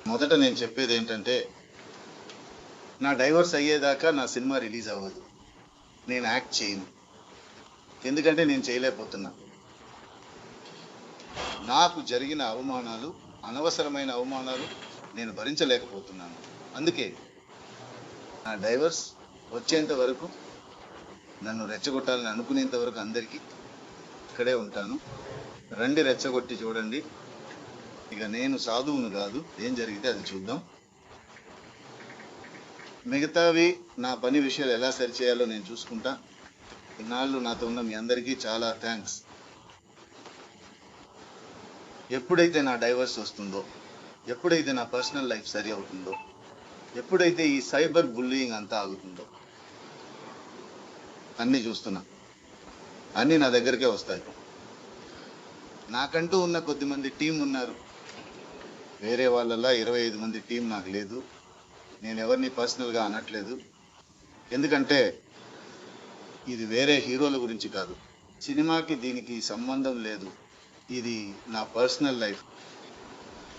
మొదట నేను చెప్పేది ఏంటంటే, నా డైవర్స్ అయ్యేదాకా నా సినిమా రిలీజ్ అవ్వదు. నేను యాక్ట్ చేయను. ఎందుకంటే నేను చేయలేకపోతున్నా. నాకు జరిగిన అవమానాలు, అనవసరమైన అవమానాలు నేను భరించలేకపోతున్నాను. అందుకే నా డైవర్స్ వచ్చేంత వరకు, నన్ను రెచ్చగొట్టాలని అనుకునేంత వరకు అందరికీ ఇక్కడే ఉంటాను. రండి, రెచ్చగొట్టి చూడండి. ఇక నేను సాధువును కాదు, ఏం జరిగితే అది చూద్దాం. మిగతావి నా పని విషయాలు ఎలా సరిచేయాలో నేను చూసుకుంటా. ఇన్నాళ్ళు నాతో ఉన్న మీ అందరికీ చాలా థ్యాంక్స్. ఎప్పుడైతే నా డైవర్స్ వస్తుందో, ఎప్పుడైతే నా పర్సనల్ లైఫ్ సరి అవుతుందో, ఎప్పుడైతే ఈ సైబర్ బుల్లింగ్ అంతా ఆగుతుందో, అన్నీ చూస్తున్నా, అన్నీ నా దగ్గరికే వస్తాయి. నాకంటూ ఉన్న కొద్దిమంది టీం ఉన్నారు. వేరే వాళ్ళలా 25 మంది టీం నాకు లేదు. నేను ఎవరిని పర్సనల్గా అనట్లేదు. ఎందుకంటే ఇది వేరే హీరోల గురించి కాదు, సినిమాకి దీనికి సంబంధం లేదు. ఇది నా పర్సనల్ లైఫ్.